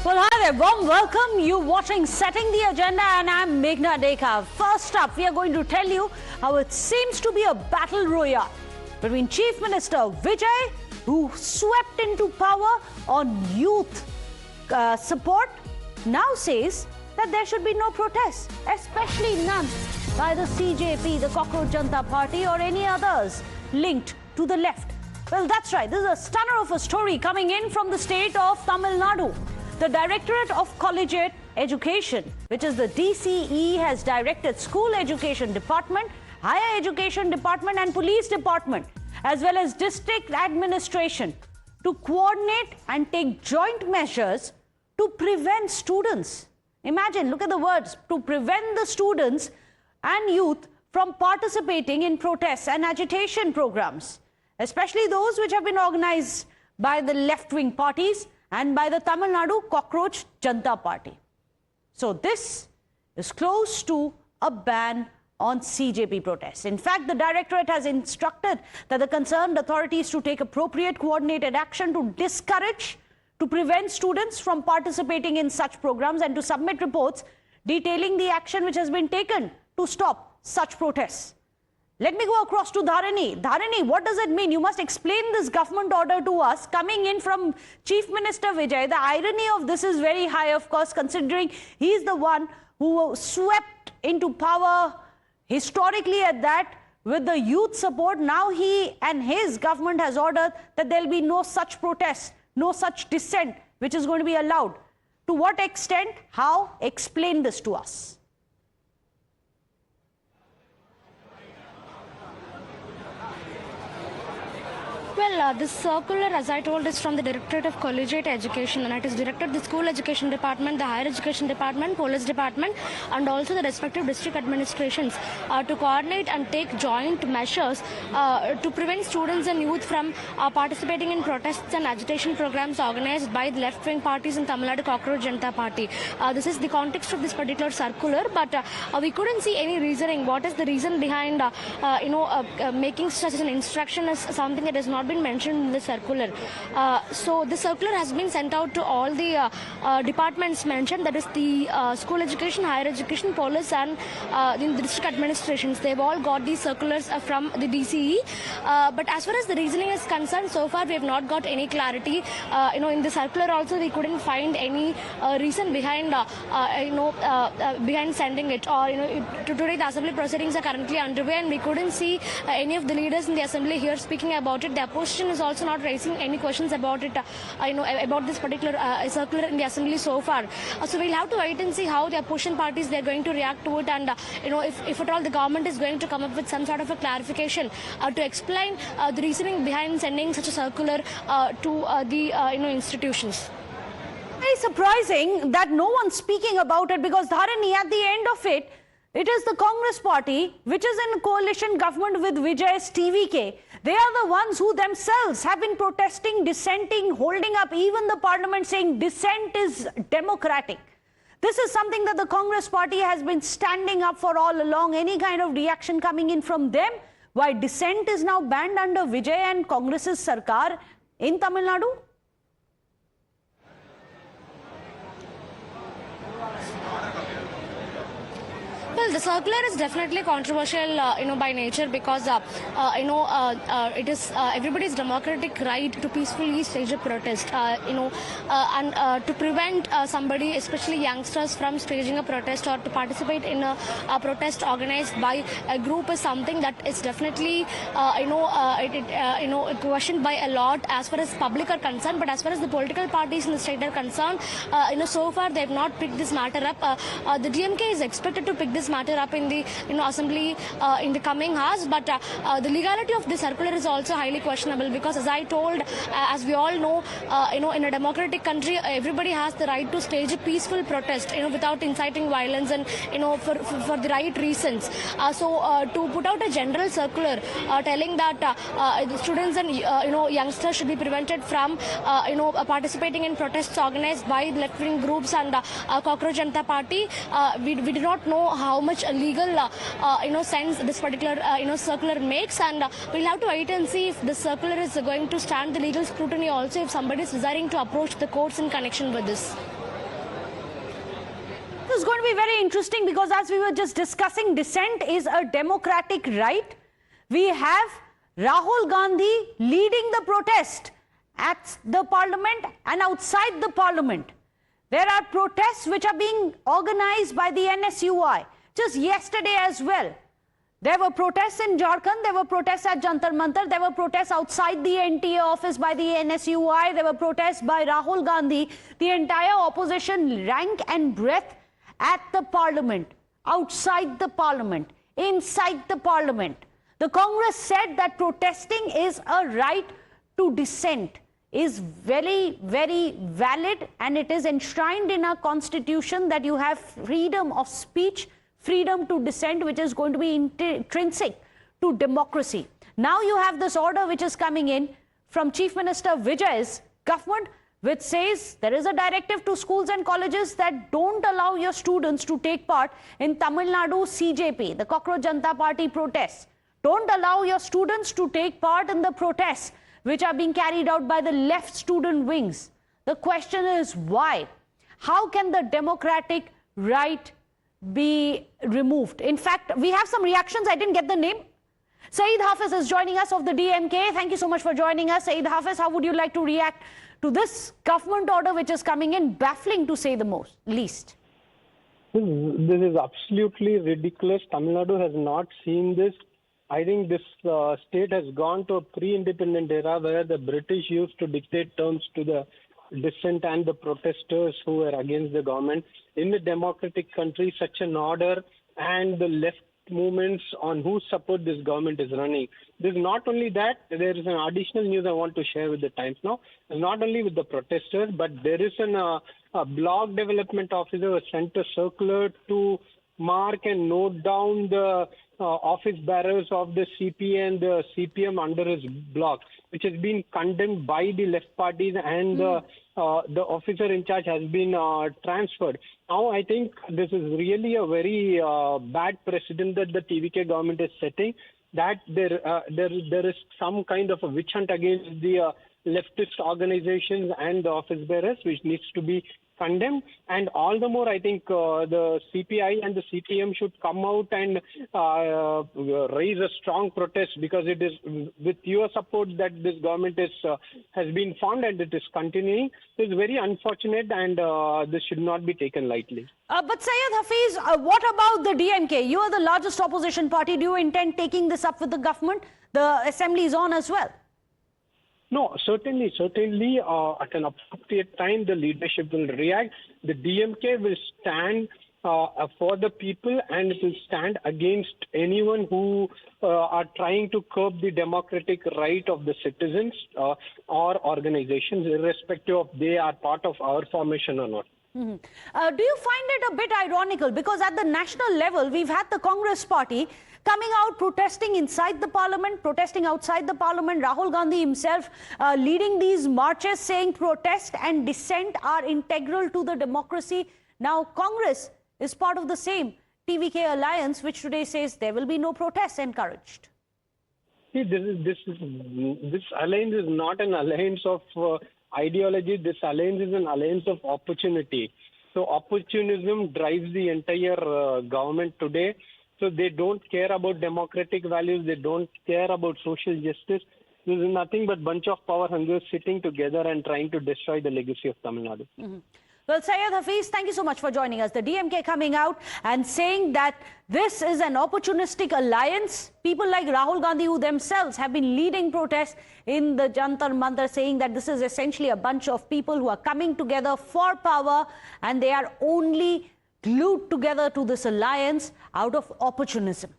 Well, hi there. Warm welcome. You watching Setting the Agenda, and I'm Meghna Dekha. First up, we are going to tell you how it seems to be a battle royale between Chief Minister Vijay, who swept into power on youth support, now says that there should be no protests, especially none by the CJP, the Cockroach Janata Party, or any others linked to the left. Well, that's right. This is a stunner of a story coming in from the state of Tamil Nadu. The Directorate of Collegiate Education, which is the DCE, has directed School Education Department, Higher Education Department and Police Department, as well as District Administration, to coordinate and take joint measures to prevent students. Imagine, look at the words, to prevent the students and youth from participating in protests and agitation programs, especially those which have been organized by the left-wing parties and by the Tamil Nadu Cockroach Janata Party. So this is close to a ban on CJP protests. In fact, the Directorate has instructed that the concerned authorities to take appropriate coordinated action to discourage, to prevent students from participating in such programs and to submit reports detailing the action which has been taken to stop such protests. Let me go across to Dharani. Dharani, what does it mean? You must explain this government order to us coming in from Chief Minister Vijay. The irony of this is very high, of course, considering he is the one who swept into power historically at that with the youth support. Now he and his government has ordered that there will be no such protests, no such dissent which is going to be allowed. To what extent? How? Explain this to us. Well, this circular, as I told, is from the Directorate of Collegiate Education, and it is directed the School Education Department, the Higher Education Department, Police Department, and also the respective district administrations to coordinate and take joint measures to prevent students and youth from participating in protests and agitation programs organized by the left-wing parties in Tamil Nadu Cockroach Janata Party. This is the context of this particular circular, but we couldn't see any reasoning. What is the reason behind, making such an instruction as something that has not been mentioned in the circular. So the circular has been sent out to all the departments mentioned, that is the school education, higher education, police and the district administrations. They've all got these circulars from the DCE. But as far as the reasoning is concerned, so far we have not got any clarity. In the circular also we couldn't find any reason behind behind sending it. Or today the assembly proceedings are currently underway, and we couldn't see any of the leaders in the assembly here speaking about it. The opposition is also not raising any questions about it, about this particular circular in the assembly so far. So we'll have to wait and see how the opposition parties they're going to react to it, and if at all the government is going to come up with some sort of a clarification to explain the reasoning behind sending such a circular to the institutions. Very surprising that no one's speaking about it, because Dharani, at the end of it, it is the Congress party which is in coalition government with Vijay's TVK. They are the ones who themselves have been protesting, dissenting, holding up even the parliament, saying dissent is democratic. This is something that the Congress party has been standing up for all along. Any kind of reaction coming in from them? Why dissent is now banned under Vijay and Congress's Sarkar in Tamil Nadu? Well, the circular is definitely controversial, by nature, because it is everybody's democratic right to peacefully stage a protest, and to prevent somebody, especially youngsters, from staging a protest or to participate in a protest organized by a group is something that is definitely, questioned by a lot as far as public are concerned. But as far as the political parties in the state are concerned, so far they have not picked this matter up. The DMK is expected to pick this matter up in the assembly in the coming hours, but the legality of this circular is also highly questionable, because as I told, as we all know, in a democratic country everybody has the right to stage a peaceful protest without inciting violence, and for the right reasons. So to put out a general circular telling that students and youngsters should be prevented from participating in protests organized by left-wing groups and Cockroach Janata Party, we do not know how much legal sense this particular circular makes, and we'll have to wait and see if the circular is going to stand the legal scrutiny also, if somebody is desiring to approach the courts in connection with this. is going to be very interesting because as we were just discussing, dissent is a democratic right. We have Rahul Gandhi leading the protest at the parliament and outside the parliament. There are protests which are being organized by the NSUI. Just yesterday as well, there were protests in Jharkhand, there were protests at Jantar Mantar, there were protests outside the NTA office by the NSUI, there were protests by Rahul Gandhi, the entire opposition rank and breadth at the parliament, outside the parliament, inside the parliament. The Congress said that protesting is a right to dissent, is very, very valid, and it is enshrined in our constitution that you have freedom of speech, freedom to dissent, which is going to be intrinsic to democracy. Now you have this order which is coming in from Chief Minister Vijay's government, which says there is a directive to schools and colleges that don't allow your students to take part in Tamil Nadu CJP, the Cockroach Janata Party protests. Don't allow your students to take part in the protests which are being carried out by the left student wings. The question is why? How can the democratic right be removed? In fact, we have some reactions. I didn't get the name. Saeed Hafiz is joining us of the DMK. Thank you so much for joining us. Saeed Hafiz, how would you like to react to this government order which is coming in, baffling to say the least? This is absolutely ridiculous. Tamil Nadu has not seen this. I think this state has gone to a pre-independent era where the British used to dictate terms to the dissent and the protesters who were against the government. In the democratic country, such an order and the left movements on whose support this government is running. This is not only that, there is an additional news I want to share with the Times now. Not only with the protesters, but there is a block development officer who has sent a circular to mark and note down the office bearers of the CPA and the CPM under his block, which has been condemned by the left parties, and the officer in charge has been transferred. Now, I think this is really a very bad precedent that the TVK government is setting, that there is some kind of a witch hunt against the leftist organizations and the office bearers, which needs to be condemned. And all the more, I think the CPI and the CPM should come out and raise a strong protest, because it is with your support that this government has been formed and it is continuing. It is very unfortunate, and this should not be taken lightly. But Syed Hafiz, what about the DMK? You are the largest opposition party. Do you intend taking this up with the government? The assembly is on as well. No, certainly, at an appropriate time, the leadership will react. The DMK will stand for the people, and it will stand against anyone who are trying to curb the democratic right of the citizens or organizations, irrespective of they are part of our formation or not. Mm-hmm. Do you find it a bit ironical? Because at the national level, we've had the Congress party coming out protesting inside the parliament, protesting outside the parliament. Rahul Gandhi himself leading these marches, saying protest and dissent are integral to the democracy. Now, Congress is part of the same TVK alliance, which today says there will be no protests encouraged. See, this alliance is not an alliance of ideology. This alliance is an alliance of opportunity. So opportunism drives the entire government today. So they don't care about democratic values. They don't care about social justice. This is nothing but bunch of power hungers sitting together and trying to destroy the legacy of Tamil Nadu. Mm-hmm. Well, Syed Hafiz, thank you so much for joining us. The DMK coming out and saying that this is an opportunistic alliance. People like Rahul Gandhi, who themselves have been leading protests in the Jantar Mantar, saying that this is essentially a bunch of people who are coming together for power, and they are only glued together to this alliance out of opportunism.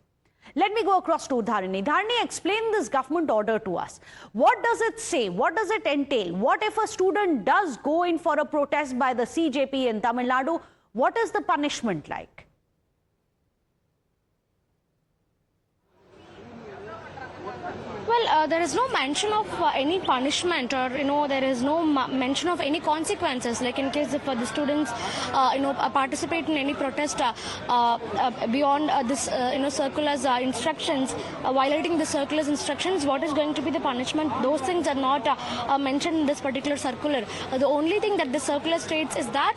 Let me go across to Dharini. Dharini, explain this government order to us. What does it say? What does it entail? What if a student does go in for a protest by the CJP in Tamil Nadu? What is the punishment like? Well, there is no mention of any punishment, or there is no mention of any consequences. Like in case if the students participate in any protest beyond this circular's instructions, violating the circular's instructions, what is going to be the punishment? Those things are not mentioned in this particular circular. The only thing that the circular states is that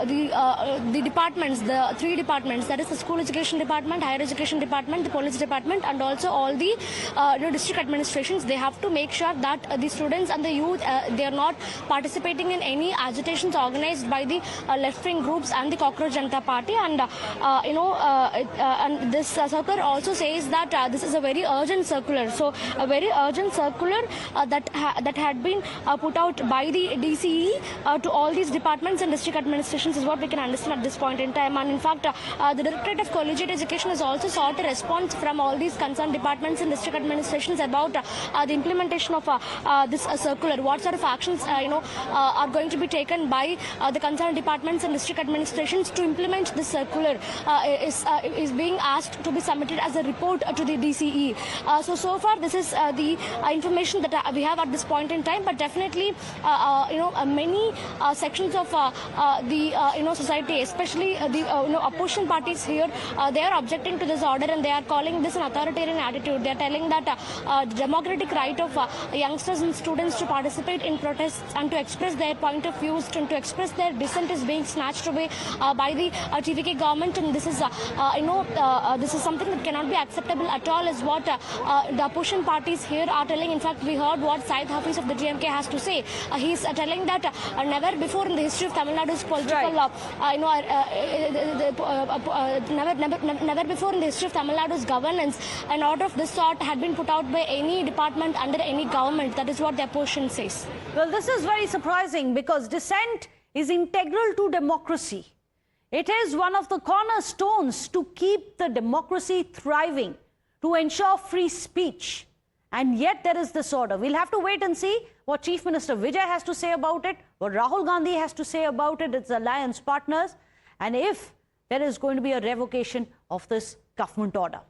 the departments, the three departments, that is the school education department, higher education department, the police department, and also all the district administrations, they have to make sure that the students and the youth, they are not participating in any agitations organized by the left-wing groups and the Cockroach Janata Party. And and this circular also says that this is a very urgent circular. So a very urgent circular that had been put out by the DCE to all these departments and district administrations is what we can understand at this point in time. And in fact, the Directorate of Collegiate Education has also sought a response from all these concerned departments and district administrations about the implementation of this circular. What sort of actions are going to be taken by the concerned departments and district administrations to implement this circular is being asked to be submitted as a report to the DCE. So far this is the information that we have at this point in time, but definitely many sections of the society, especially the opposition parties here, they are objecting to this order, and they are calling this an authoritarian attitude. They are telling that the democratic right of youngsters and students to participate in protests and to express their point of views and to express their dissent is being snatched away by the TVK government, and this is this is something that cannot be acceptable at all, is what the opposition parties here are telling. In fact, we heard what Syed Hafiz of the DMK has to say. He is telling that never before in the history of Tamil Nadu's political, never before in the history of Tamil Nadu's governance, an order of this sort had been put out by any department under any government. That is what the opposition says. Well, this is very surprising because dissent is integral to democracy. It is one of the cornerstones to keep the democracy thriving, to ensure free speech. And yet there is this order. We'll have to wait and see what Chief Minister Vijay has to say about it, what Rahul Gandhi has to say about it, its alliance partners, and if there is going to be a revocation of this government order.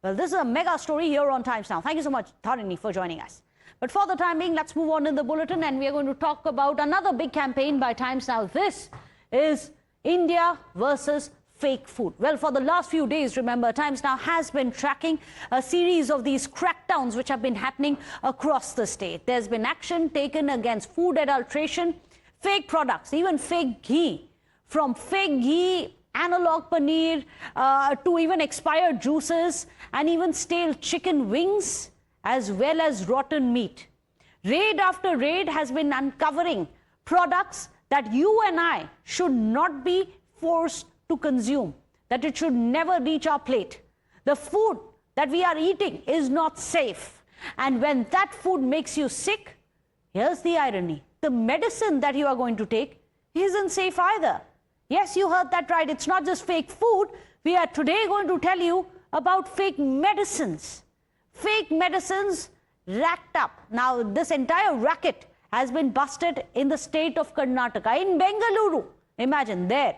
Well, this is a mega story here on Times Now. Thank you so much, Tharini, for joining us. But for the time being, let's move on in the bulletin, and we are going to talk about another big campaign by Times Now. This is India versus fake food. Well, for the last few days, remember, Times Now has been tracking a series of these crackdowns which have been happening across the state. There's been action taken against food adulteration, fake products, even fake ghee. From fake ghee, analog paneer, to even expired juices, and even stale chicken wings, as well as rotten meat. Raid after raid has been uncovering products that you and I should not be forced to consume, that it should never reach our plate. The food that we are eating is not safe. And when that food makes you sick, here's the irony. The medicine that you are going to take isn't safe either. Yes, you heard that right. It's not just fake food. We are today going to tell you about fake medicines. Fake medicines racked up. Now, this entire racket has been busted in the state of Karnataka, in Bengaluru. Imagine there.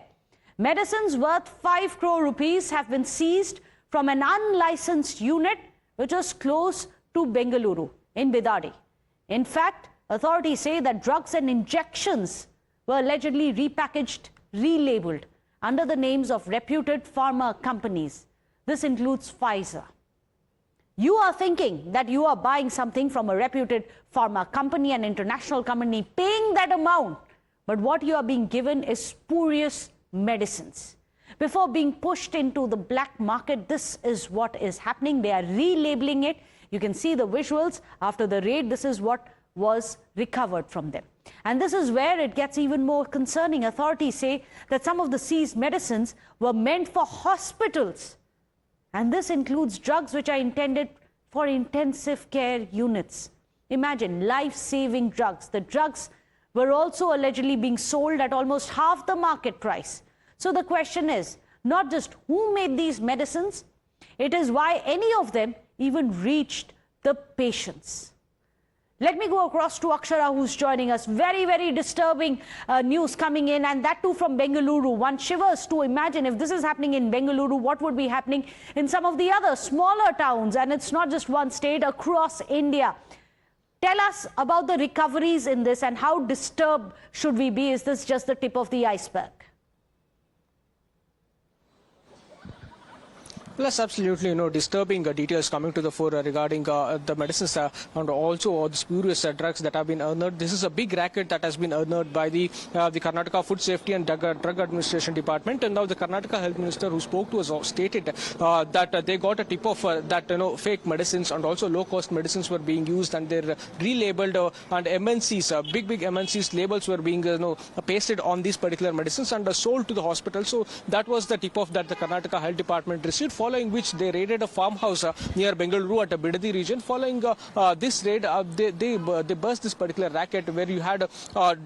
Medicines worth 5 crore rupees have been seized from an unlicensed unit which was close to Bengaluru in Bidadi. In fact, authorities say that drugs and injections were allegedly repackaged, relabeled under the names of reputed pharma companies. This includes Pfizer. You are thinking that you are buying something from a reputed pharma company, an international company, paying that amount. But what you are being given is spurious medicines. Before being pushed into the black market, this is what is happening. They are relabeling it. You can see the visuals after the raid. This is what was recovered from them. And this is where it gets even more concerning. Authorities say that some of the seized medicines were meant for hospitals. And this includes drugs which are intended for intensive care units. Imagine, life-saving drugs. The drugs were also allegedly being sold at almost half the market price. So the question is not just who made these medicines, it is why any of them even reached the patients. Let me go across to Akshara, who's joining us. Very, very disturbing news coming in, and that too from Bengaluru. One shivers to imagine if this is happening in Bengaluru, what would be happening in some of the other smaller towns. And it's not just one state, across India. Tell us about the recoveries in this and how disturbed should we be? Is this just the tip of the iceberg? Plus, absolutely, disturbing details coming to the fore regarding the medicines and also the spurious drugs that have been unearthed. This is a big racket that has been unearthed by the Karnataka Food Safety and Drug Administration Department. And now the Karnataka Health Minister, who spoke to us, stated that they got a tip of that fake medicines and also low-cost medicines were being used, and they're relabeled and MNCs, big MNCs labels were being pasted on these particular medicines and sold to the hospital. So that was the tip off that the Karnataka Health Department received, following which they raided a farmhouse near Bengaluru at a Bidadi region. Following this raid, they burst this particular racket where you had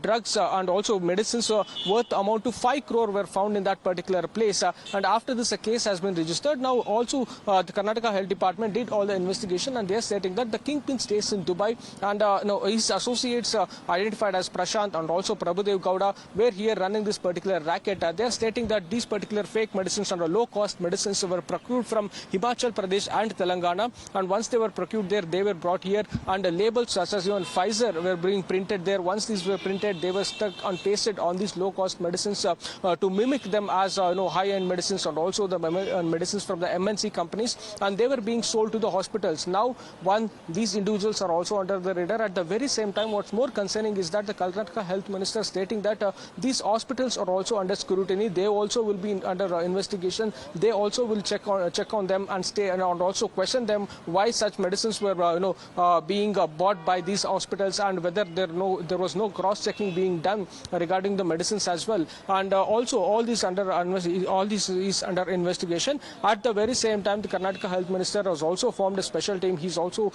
drugs and also medicines worth amount to 5 crore were found in that particular place. And after this, a case has been registered. Now also the Karnataka Health Department did all the investigation, and they are stating that the kingpin stays in Dubai, and his associates identified as Prashant and also Prabhudev Gowda were here running this particular racket. They are stating that these particular fake medicines and low-cost medicines were procured from Himachal Pradesh and Telangana, and once they were procured there, they were brought here, and labels such as even Pfizer were being printed there. Once these were printed, they were stuck and pasted on these low-cost medicines to mimic them as high-end medicines and also the medicines from the MNC companies, and they were being sold to the hospitals. Now, these individuals are also under the radar. At the very same time, what's more concerning is that the Karnataka Health Minister stating that these hospitals are also under scrutiny. They also will be under investigation. They also will check on them and also question them why such medicines were being bought by these hospitals, and whether there was no cross-checking being done regarding the medicines as well. And also all this is under investigation. At the very same time, the Karnataka Health Minister has also formed a special team. He's also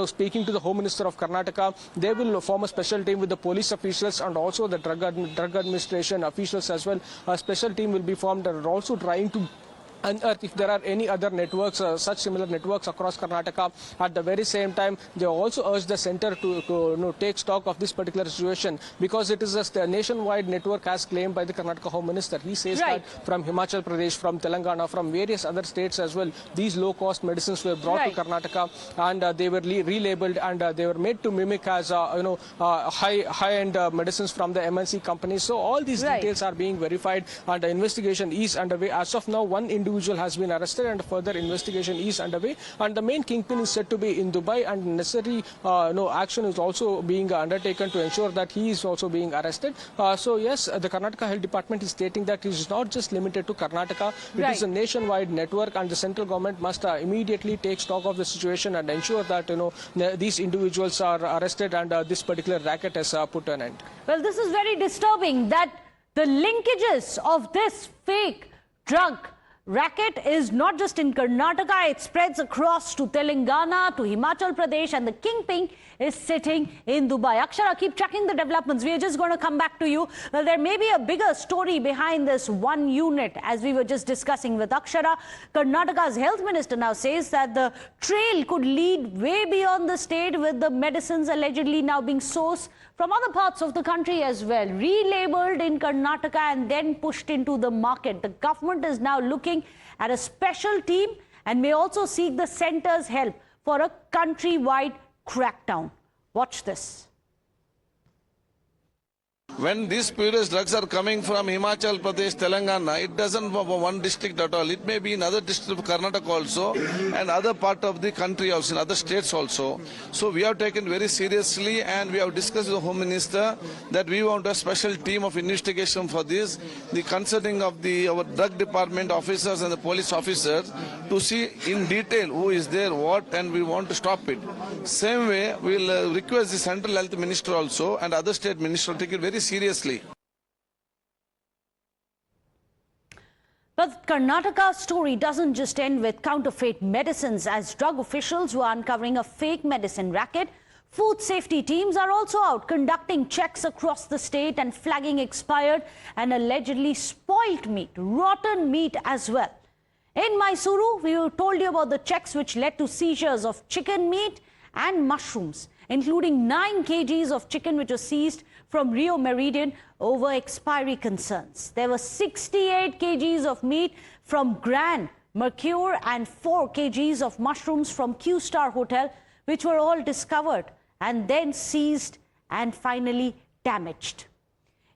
speaking to the Home Minister of Karnataka. They will form a special team with the police officials and also the drug administration officials as well. A special team will be formed and are also trying to unearth if there are any other networks, such similar networks across Karnataka. At the very same time, they also urge the centre to take stock of this particular situation, because it is a nationwide network as claimed by the Karnataka Home Minister. He says that from Himachal Pradesh, from Telangana, from various other states as well, these low-cost medicines were brought to Karnataka, and they were relabeled, and they were made to mimic as high-end medicines from the MNC companies. So all these details are being verified, and the investigation is underway. As of now, one individual has been arrested, and further investigation is underway, and the main kingpin is said to be in Dubai, and necessary action is also being undertaken to ensure that he is also being arrested. So yes, the Karnataka Health Department is stating that it is not just limited to Karnataka. It is a nationwide network, and the central government must immediately take stock of the situation and ensure that these individuals are arrested, and this particular racket has put an end. Well, this is very disturbing that the linkages of this fake drug racket is not just in Karnataka, it spreads across to Telangana, to Himachal Pradesh, and the kingpin is sitting in Dubai. Akshara, keep tracking the developments. We are just going to come back to you. Well, there may be a bigger story behind this one unit, as we were just discussing with Akshara. Karnataka's health minister now says that the trail could lead way beyond the state, with the medicines allegedly now being sourced from other parts of the country as well, relabeled in Karnataka and then pushed into the market. The government is now looking at a special team and may also seek the centre's help for a countrywide crackdown. Watch this. When these spurious drugs are coming from Himachal Pradesh, Telangana, it doesn't for one district at all. It may be in other districts of Karnataka also, and other part of the country also, in other states also. So we have taken very seriously, and we have discussed with the Home Minister that we want a special team of investigation for this, the concerning of our drug department officers and the police officers, to see in detail who is there, what, and we want to stop it. Same way, we will request the Central Health Minister also and other state ministers to take it very seriously. But Karnataka's story doesn't just end with counterfeit medicines, as drug officials were uncovering a fake medicine racket. Food safety teams are also out conducting checks across the state and flagging expired and allegedly spoilt meat, rotten meat as well. In Mysuru, we told you about the checks which led to seizures of chicken meat and mushrooms. including 9 kgs of chicken which was seized from Rio Meridian over expiry concerns. There were 68 kgs of meat from Grand Mercure and 4 kgs of mushrooms from Q-Star Hotel, which were all discovered and then seized and finally damaged.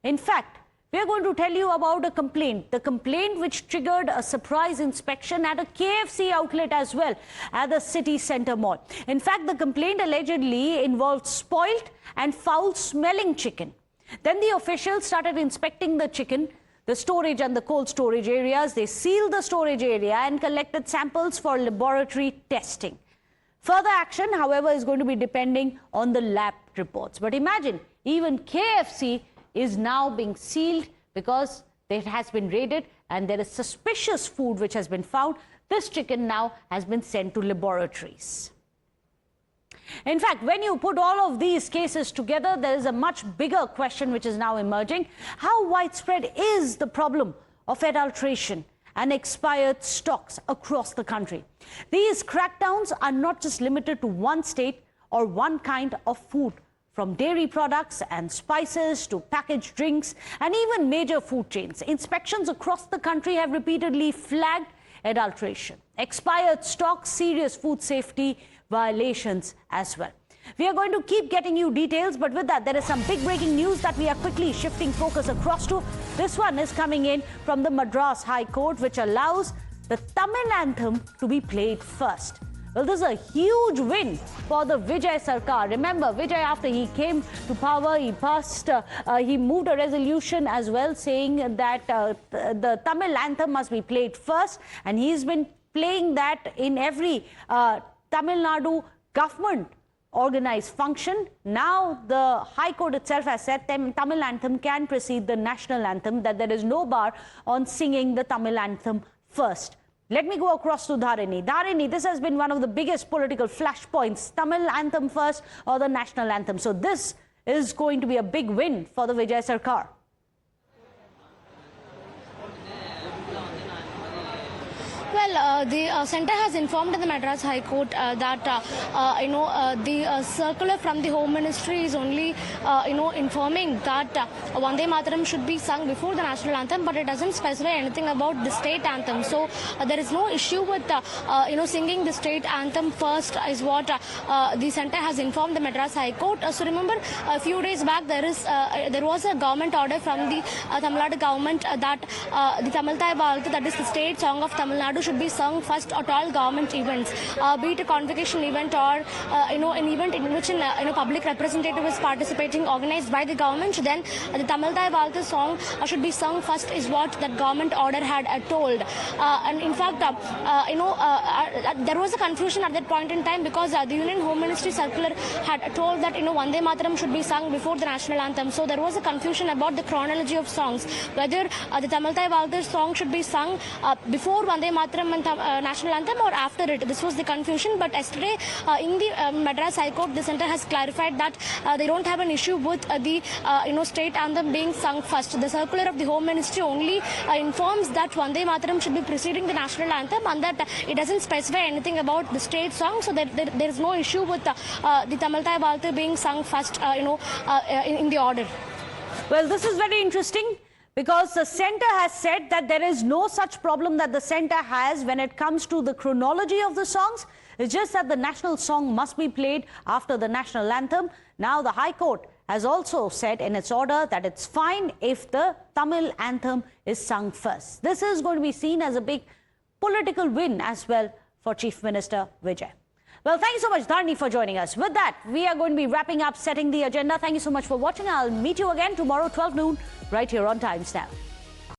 In fact, we are going to tell you about a complaint, the complaint which triggered a surprise inspection at a KFC outlet as well at the city centre mall. In fact, the complaint allegedly involved spoilt and foul-smelling chicken. Then the officials started inspecting the chicken, the storage and the cold storage areas. They sealed the storage area and collected samples for laboratory testing. Further action, however, is going to be depending on the lab reports. But imagine, even KFC is now being sealed because it has been raided and there is suspicious food which has been found. This chicken now has been sent to laboratories. In fact, when you put all of these cases together, there is a much bigger question which is now emerging. How widespread is the problem of adulteration and expired stocks across the country? These crackdowns are not just limited to one state or one kind of food. From dairy products and spices to packaged drinks and even major food chains, inspections across the country have repeatedly flagged adulteration, expired stock, serious food safety violations as well. We are going to keep getting you details, but with that, there is some big breaking news that we are quickly shifting focus across to. This one is coming in from the Madras High Court, which allows the Tamil anthem to be played first. Well, this is a huge win for the Vijay Sarkar. Remember, Vijay, after he came to power, he moved a resolution as well saying that the Tamil anthem must be played first. And he's been playing that in every Tamil Nadu government organized function. Now, the High Court itself has said Tamil anthem can precede the national anthem, that there is no bar on singing the Tamil anthem first. Let me go across to Dharini. Dharini, this has been one of the biggest political flashpoints. Tamil anthem first or the national anthem. So this is going to be a big win for the Vijay Sarkar. Well, the centre has informed the Madras High Court that the circular from the Home Ministry is only informing that Vande Mataram should be sung before the national anthem, but it doesn't specify anything about the state anthem. So there is no issue with singing the state anthem first, is what the centre has informed the Madras High Court. So remember, a few days back there was a government order from the Tamil Nadu government that the Tamil Thai Balth, that is the state song of Tamil Nadu, should be sung first at all government events, be it a convocation event or an event in which a public representative is participating, organized by the government. Then the Tamil Thai Balth song should be sung first, is what that government order had told. And in fact, there was a confusion at that point in time because the Union Home Ministry circular had told that Vande Mataram should be sung before the national anthem. So there was a confusion about the chronology of songs, whether the Tamil Thai Balth song should be sung before Vande Mataram and national anthem or after it. This was the confusion. But yesterday in the Madras High Court, the centre has clarified that they don't have an issue with the state anthem being sung first. The circular of the Home Ministry only informs that Vande Mataram should be preceding the national anthem, and that it doesn't specify anything about the state song. So there is no issue with the Tamil Thai Balth being sung first in the order. Well, this is very interesting, because the centre has said that there is no such problem that the centre has when it comes to the chronology of the songs. It's just that the national song must be played after the national anthem. Now, the High Court has also said in its order that it's fine if the Tamil anthem is sung first. This is going to be seen as a big political win as well for Chief Minister Vijay. Well, thank you so much, Dharni, for joining us. With that, we are going to be wrapping up Setting the Agenda. Thank you so much for watching. I'll meet you again tomorrow, 12 noon, right here on Times Now.